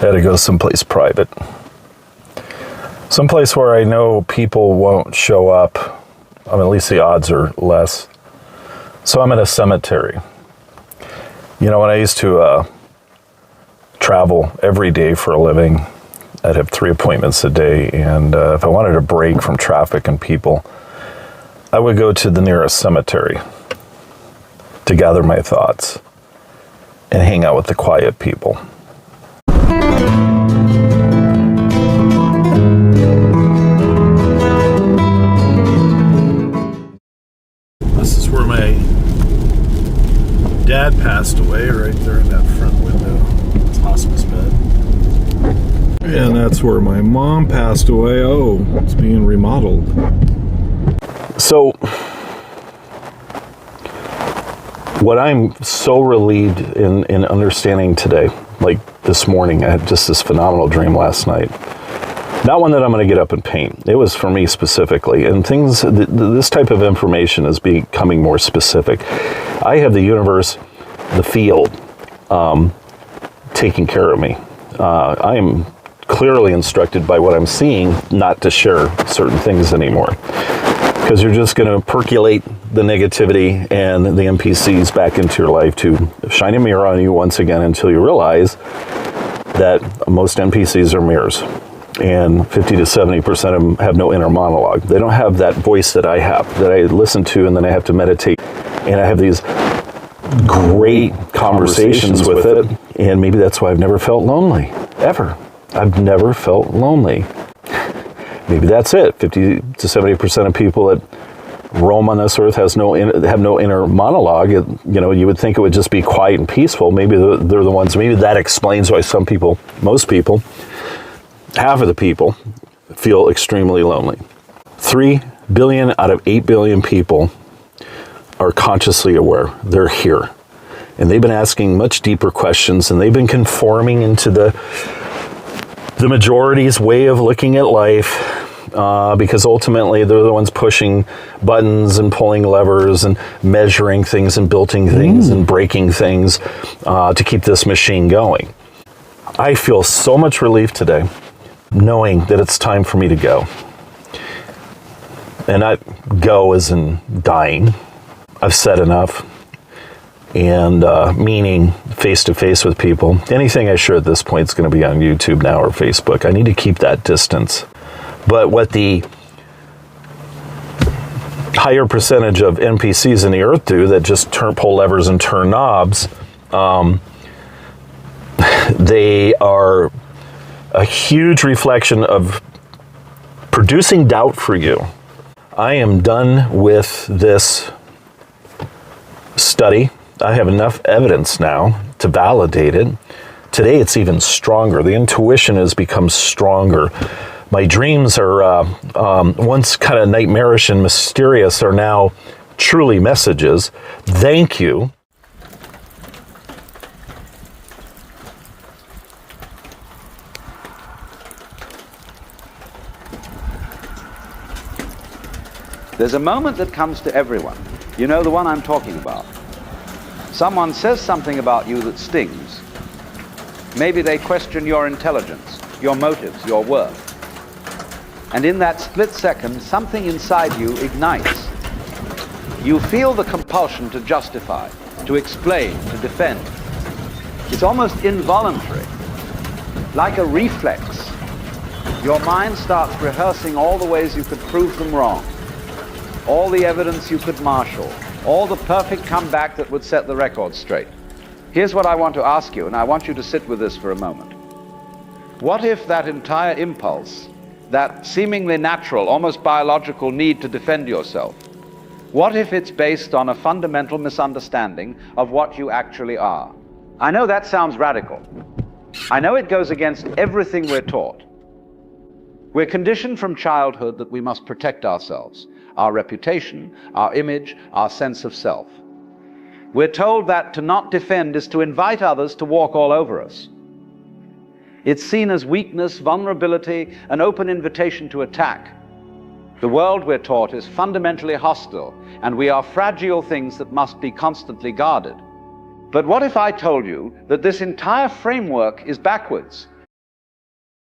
had to go someplace private. Someplace where I know people won't show up. I mean, at least the odds are less. So I'm at a cemetery. You know, when I used to travel every day for a living, I'd have 3 appointments a day, and if I wanted a break from traffic and people, I would go to the nearest cemetery to gather my thoughts and hang out with the quiet people. This is where my dad passed away, right there in that front window, his hospice bed. And that's where my mom passed away. Oh, it's being remodeled. So, what I'm so relieved in understanding today, like this morning, I had just this phenomenal dream last night. Not one that I'm going to get up and paint. It was for me specifically. And things, this type of information is becoming more specific. I have the universe, the field, taking care of me. I am clearly instructed by what I'm seeing not to share certain things anymore, because you're just going to percolate the negativity and the NPCs back into your life to shine a mirror on you once again until you realize that most NPCs are mirrors, and 50 to 70% of them have no inner monologue. They don't have that voice that I have, that I listen to, and then I have to meditate, and I have these great conversations with it, and maybe that's why I've never felt lonely, ever. I've never felt lonely. Maybe that's it. 50 to 70% of people that roam on this earth have no inner monologue. You know, you would think it would just be quiet and peaceful. Maybe they're the ones. Maybe that explains why some people, most people, half of the people, feel extremely lonely. 3 billion out of 8 billion people are consciously aware. They're here. And they've been asking much deeper questions, and they've been conforming into the majority's way of looking at life, because ultimately they're the ones pushing buttons and pulling levers and measuring things and building things and breaking things to keep this machine going. I feel so much relief today knowing that it's time for me to go. And not go as in dying. I've said enough. And meaning face-to-face with people. Anything I share at this point is going to be on YouTube now or Facebook. I need to keep that distance. But what the higher percentage of NPCs in the earth do that just pull levers and turn knobs, they are a huge reflection of producing doubt for you. I am done with this study. I have enough evidence now to validate it. Today it's even stronger. The intuition has become stronger. My dreams are once kind of nightmarish and mysterious are now truly messages. Thank you. There's a moment that comes to everyone. You know the one I'm talking about. Someone says something about you that stings. Maybe they question your intelligence, your motives, your worth. And in that split second, something inside you ignites. You feel the compulsion to justify, to explain, to defend. It's almost involuntary, like a reflex. Your mind starts rehearsing all the ways you could prove them wrong, all the evidence you could marshal, all the perfect comeback that would set the record straight. Here's what I want to ask you, and I want you to sit with this for a moment. What if that entire impulse, that seemingly natural, almost biological need to defend yourself, what if it's based on a fundamental misunderstanding of what you actually are? I know that sounds radical. I know it goes against everything we're taught. We're conditioned from childhood that we must protect ourselves, our reputation, our image, our sense of self. We're told that to not defend is to invite others to walk all over us. It's seen as weakness, vulnerability, an open invitation to attack. The world, we're taught, is fundamentally hostile, and we are fragile things that must be constantly guarded. But what if I told you that this entire framework is backwards?